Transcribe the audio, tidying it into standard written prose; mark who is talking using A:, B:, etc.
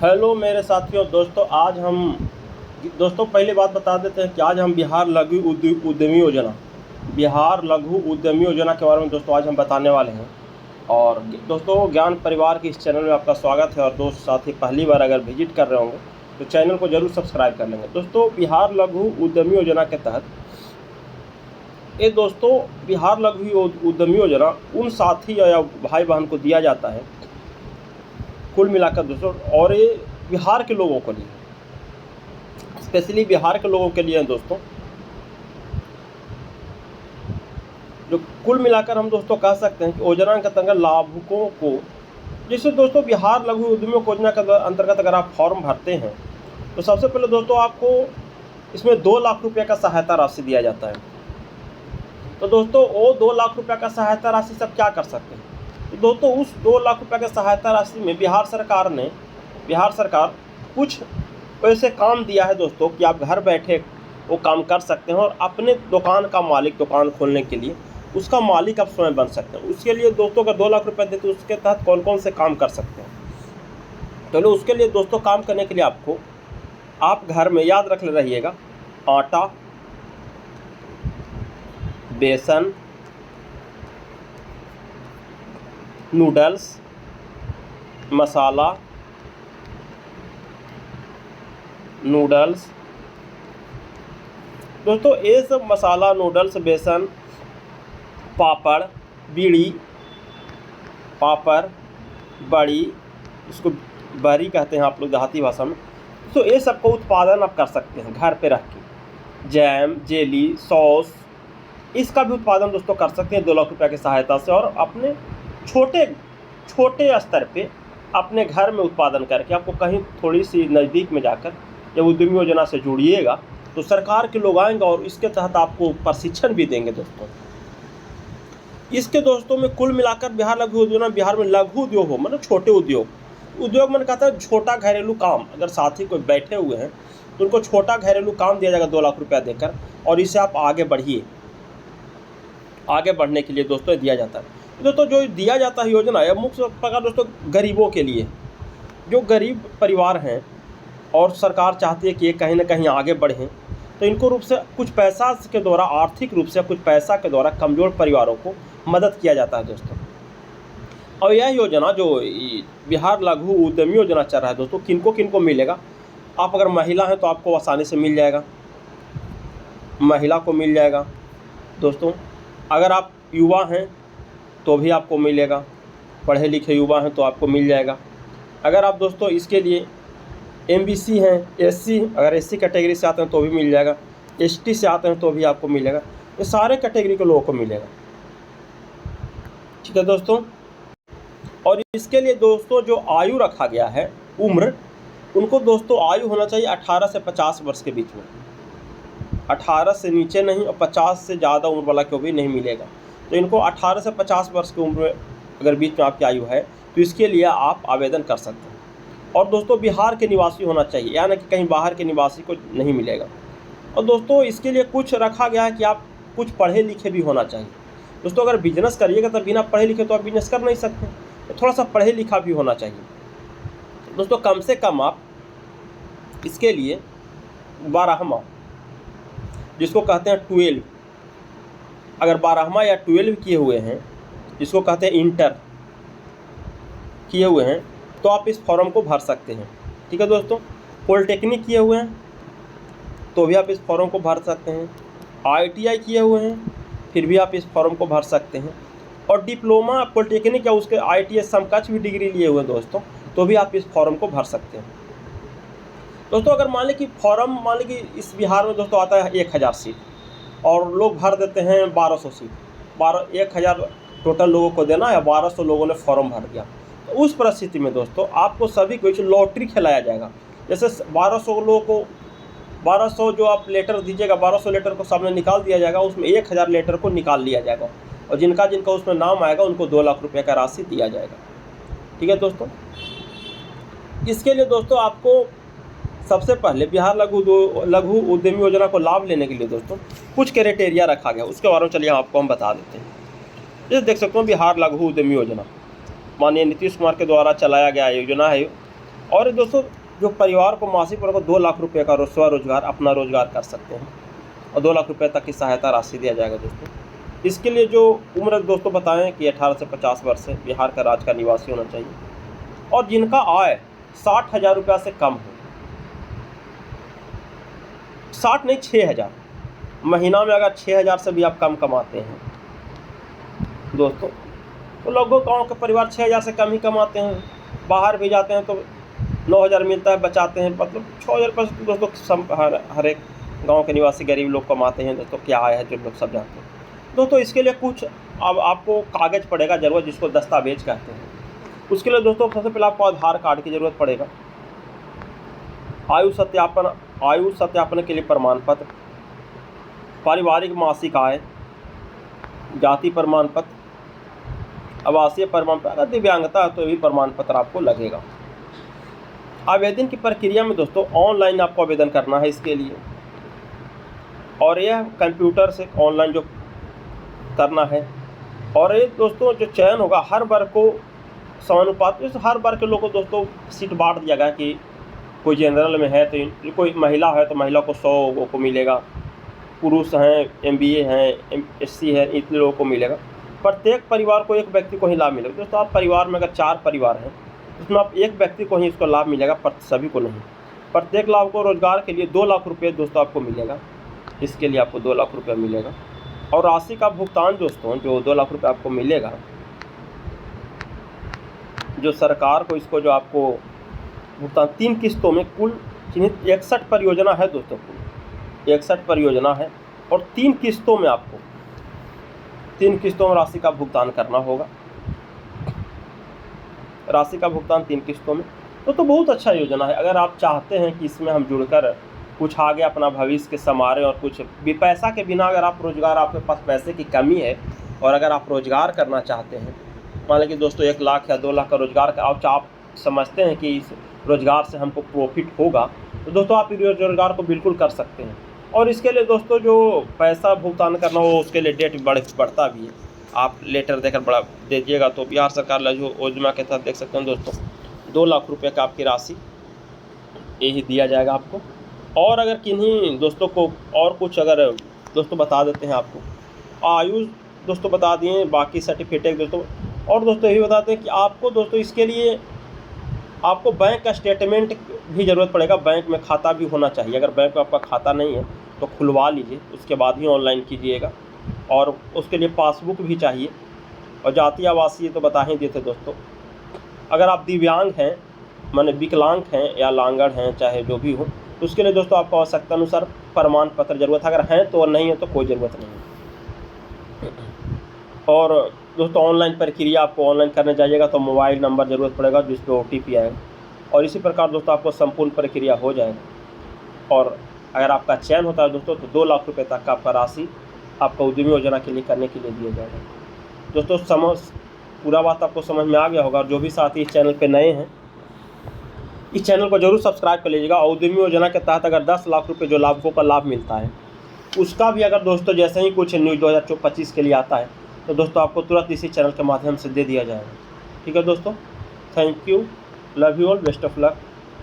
A: Hello मेरे साथियों, दोस्तों पहले बात बता देते हैं कि आज हम बिहार लघु उद्यमी योजना के बारे में दोस्तों आज हम बताने वाले हैं। और दोस्तों, ज्ञान परिवार के इस चैनल में आपका स्वागत है। और दोस्त साथी पहली बार अगर विजिट कर रहे होंगे तो चैनल को जरूर सब्सक्राइब कर लेंगे। दोस्तों, बिहार लघु उद्यमी योजना के तहत बिहार लघु उद्यमी योजना उन साथी या भाई बहन को दिया जाता है कुल मिलाकर दोस्तों, और ये बिहार के लोगों के लिए, स्पेशली बिहार के लोगों के लिए है दोस्तों। जो कुल मिलाकर हम दोस्तों कह सकते हैं कि योजना के अंतर्गत लाभुकों को, जैसे दोस्तों बिहार लघु उद्यमी योजना के अंतर्गत अगर आप फॉर्म भरते हैं तो सबसे पहले दोस्तों आपको इसमें 2 लाख रुपये का सहायता राशि दिया जाता है। तो दोस्तों वो 2 लाख रुपये का सहायता राशि सब क्या कर सकते हैं? तो दोस्तों उस 2 लाख रुपये के सहायता राशि में बिहार सरकार कुछ ऐसे काम दिया है दोस्तों कि आप घर बैठे वो काम कर सकते हैं और अपने दुकान खोलने के लिए उसका मालिक आप स्वयं बन सकते हैं। उसके लिए दोस्तों का 2 लाख रुपये देते हैं, उसके तहत कौन कौन से काम कर सकते हैं? चलो उसके लिए दोस्तों काम करने के लिए आप घर में याद रख रहिएगा, आटा, बेसन, नूडल्स, मसाला, दोस्तों ये सब मसाला, नूडल्स, बेसन, पापड़, बड़ी, इसको बरी कहते हैं आप लोग देहाती भाषा में। तो ये सब का उत्पादन आप कर सकते हैं घर पे रख के। जैम, जेली, सॉस, इसका भी उत्पादन दोस्तों कर सकते हैं 2 लाख रुपये की सहायता से। और अपने छोटे स्तर पे अपने घर में उत्पादन करके आपको कहीं थोड़ी सी नज़दीक में जाकर जब उद्यमी योजना से जुड़िएगा तो सरकार के लोग आएंगे और इसके तहत आपको प्रशिक्षण भी देंगे दोस्तों। इसके दोस्तों में कुल मिलाकर बिहार लघु योजना, बिहार में लघु उद्योग हो मतलब छोटे उद्योग मैंने कहा था छोटा घरेलू काम। अगर साथी कोई बैठे हुए हैं तो उनको छोटा घरेलू काम दिया जाएगा 2 लाख रुपया देकर, और इससे आप आगे बढ़ने के लिए दोस्तों दिया जाता है। दोस्तों जो दिया जाता है योजना यह मुख्य प्रकार दोस्तों गरीबों के लिए, जो गरीब परिवार हैं और सरकार चाहती है कि ये कहीं ना कहीं आगे बढ़ें, तो इनको रूप से कुछ पैसा के द्वारा, आर्थिक रूप से कुछ पैसा के द्वारा कमज़ोर परिवारों को मदद किया जाता है दोस्तों। और यह योजना जो बिहार लघु उद्यमी योजना चल रहा है दोस्तों, किनको मिलेगा? आप अगर महिला हैं तो आपको आसानी से मिल जाएगा, महिला को मिल जाएगा दोस्तों। अगर आप युवा हैं तो भी आपको मिलेगा, पढ़े लिखे युवा हैं तो आपको मिल जाएगा। अगर आप दोस्तों इसके लिए MBC हैं, SC, अगर SC कैटेगरी से आते हैं तो भी मिल जाएगा, ST से आते हैं तो भी आपको मिलेगा। ये सारे कैटेगरी के लोगों को मिलेगा, ठीक है दोस्तों। और इसके लिए दोस्तों जो आयु रखा गया है, उम्र, उनको दोस्तों आयु होना चाहिए 18 से 50 वर्ष के बीच में। 18 से नीचे नहीं और 50 से ज़्यादा उम्र वाला को भी नहीं मिलेगा। तो इनको 18 से 50 वर्ष की उम्र अगर बीच में आपकी आयु है तो इसके लिए आप आवेदन कर सकते हैं। और दोस्तों बिहार के निवासी होना चाहिए, यानी कि कहीं बाहर के निवासी को नहीं मिलेगा। और दोस्तों इसके लिए कुछ रखा गया है कि आप कुछ पढ़े लिखे भी होना चाहिए दोस्तों। अगर बिजनेस करिएगा तो बिना पढ़े लिखे तो आप बिजनेस कर नहीं सकते, तो थोड़ा सा पढ़े लिखा भी होना चाहिए दोस्तों। कम से कम आप इसके लिए 12वां, जिसको कहते हैं 12, अगर 12वां या 12 किए हुए हैं, जिसको कहते हैं इंटर किए हुए हैं, तो आप इस फॉर्म को भर सकते हैं, ठीक है दोस्तों। पॉलिटेक्निक किए हुए हैं तो भी आप इस फॉर्म को भर सकते हैं। ITI किए हुए हैं फिर भी आप इस फॉर्म को भर सकते हैं। और डिप्लोमा पॉलिटेक्निक या उसके ITI समकक्ष भी डिग्री लिए हुए दोस्तों तो भी आप इस फॉर्म को भर सकते हैं दोस्तों। अगर मान लें कि इस बिहार में दोस्तों आता है 1000 सीट और लोग भर देते हैं 1200 सीट, 1000 टोटल लोगों को देना है, 1200 लोगों ने फॉर्म भर दिया, तो उस परिस्थिति में दोस्तों आपको सभी को लॉटरी खिलाया जाएगा। जैसे 1200 लोगों को 1200 जो आप लेटर दीजिएगा, 1200 लेटर को सामने निकाल दिया जाएगा, उसमें 1000 लेटर को निकाल लिया जाएगा और जिनका उसमें नाम आएगा उनको 2 लाख रुपये का राशि दिया जाएगा, ठीक है दोस्तों। इसके लिए दोस्तों आपको सबसे पहले बिहार लघु उद्यमी योजना को लाभ लेने के लिए दोस्तों कुछ क्राइटेरिया रखा गया, उसके बारे में चलिए आपको हम बता देते हैं। जैसे देख सकते हो बिहार लघु उद्यमी योजना माननीय नीतीश कुमार के द्वारा चलाया गया योजना है और दोस्तों जो परिवार को मासिक वर्ग को 2 लाख रुपये का स्वरोजगार अपना रोजगार कर सकते हैं और 2 लाख रुपये तक की सहायता राशि दिया जाएगा दोस्तों। इसके लिए जो उम्र दोस्तों बताएं कि 18 से 50 वर्ष से बिहार का राज्य का निवासी होना चाहिए और जिनका आय 60,000 रुपया से कम हो, 60 नहीं 6,000, महीना में अगर 6,000 से भी आप कम कमाते हैं दोस्तों, तो लगभग गाँव के परिवार 6,000 से कम ही कमाते हैं, बाहर भी जाते हैं तो 9,000 मिलता है, बचाते हैं, मतलब 6,000 रुपये दोस्तों हर एक गांव के निवासी गरीब लोग कमाते हैं दोस्तों। क्या आय है जो लोग सब जानते हैं दोस्तों। इसके लिए कुछ अब आपको कागज़ पड़ेगा ज़रूरत, जिसको दस्तावेज कहते हैं। उसके लिए दोस्तों सबसे पहले आपको आधार कार्ड की ज़रूरत पड़ेगा, आयु सत्यापन के लिए प्रमाण पत्र, पारिवारिक मासिक आय, जाति प्रमाण पत्र, आवासीय प्रमाण पत्र, अगर दिव्यांगता है तो भी प्रमाण पत्र आपको लगेगा। आवेदन की प्रक्रिया में दोस्तों ऑनलाइन आपको आवेदन करना है इसके लिए, और यह कंप्यूटर से ऑनलाइन जो करना है। और ये दोस्तों जो चयन होगा हर वर्ग को समानुपात, हर वर्ग के लोगों को दोस्तों सीट बांट दिया गया कि कोई जनरल में है तो कोई महिला है तो महिला को 100 को मिलेगा, पुरुष हैं, MBA हैं, SC है, इतने लोगों को मिलेगा। प्रत्येक परिवार को एक व्यक्ति को ही लाभ मिलेगा दोस्तों। आप परिवार में अगर 4 परिवार हैं उसमें आप एक व्यक्ति को ही इसको लाभ मिलेगा, पर सभी को नहीं। प्रत्येक लाभ को रोजगार के लिए 2 लाख रुपये दोस्तों आपको मिलेगा। इसके लिए आपको 2 लाख रुपये मिलेगा। और राशि का भुगतान दोस्तों जो 2 लाख रुपये आपको मिलेगा, जो सरकार को इसको जो आपको भुगतान 3 किस्तों में, कुल चिन्हित 61 परियोजना है दोस्तों, कुल 61 परियोजना है और 3 किस्तों में आपको 3 किस्तों में राशि का भुगतान करना होगा। राशि का भुगतान 3 किस्तों में तो बहुत अच्छा योजना है। अगर आप चाहते हैं कि इसमें हम जुड़कर कुछ आगे अपना भविष्य के संवारें और कुछ भी पैसा के बिना, अगर आप रोजगार, आपके पास पैसे की कमी है और अगर आप रोजगार करना चाहते हैं, मान लीजिए दोस्तों 1 लाख या 2 लाख का रोजगार आप समझते हैं कि इस रोजगार से हमको प्रॉफिट होगा, तो दोस्तों आप रोजगार को बिल्कुल कर सकते हैं। और इसके लिए दोस्तों जो पैसा भुगतान करना हो उसके लिए डेट बढ़ता भी है। आप लेटर देकर बड़ा दीजिएगा तो बिहार सरकार योजना के तहत देख सकते हैं दोस्तों 2 लाख रुपये का आपकी राशि यही दिया जाएगा आपको। और अगर किन्हीं दोस्तों को और कुछ अगर दोस्तों बता देते हैं आपको, आयु दोस्तों बता दिए, बाकी सर्टिफिकेट दोस्तों। और दोस्तों यही बताते हैं कि आपको दोस्तों इसके लिए आपको बैंक का स्टेटमेंट भी ज़रूरत पड़ेगा, बैंक में खाता भी होना चाहिए। अगर बैंक में आपका खाता नहीं है तो खुलवा लीजिए, उसके बाद ही ऑनलाइन कीजिएगा। और उसके लिए पासबुक भी चाहिए। और जाति आवासीय तो बता ही देते दोस्तों। अगर आप दिव्यांग हैं, माने विकलांग हैं या लांगड़ हैं, चाहे जो भी हो, तो उसके लिए दोस्तों आपको आवश्यकता अनुसार प्रमाण पत्र ज़रूरत है। अगर हैं तो, और नहीं है तो कोई ज़रूरत नहीं है। और दोस्तों ऑनलाइन प्रक्रिया आपको ऑनलाइन करने जाइएगा तो मोबाइल नंबर ज़रूरत पड़ेगा जिस पर OTP आएगा। और इसी प्रकार दोस्तों आपको संपूर्ण प्रक्रिया हो जाएगा। और अगर आपका चयन होता है दोस्तों तो 2 लाख रुपये तक का आपका राशि आपका उद्यमी योजना के लिए करने के लिए दिया जाएगा। दोस्तों पूरा बात आपको समझ में आ गया होगा। और जो भी साथी इस चैनल पे नए हैं, इस चैनल को जरूर सब्सक्राइब कर लीजिएगा। और उद्यमी योजना के तहत अगर 10 लाख रुपये जो लाभुकों का लाभ मिलता है, उसका भी अगर दोस्तों जैसे ही कुछ न्यूज़ 2025 के लिए आता है तो दोस्तों आपको तुरंत इसी चैनल के माध्यम से दे दिया जाएगा। ठीक है दोस्तों, thank you, love you all, best of luck.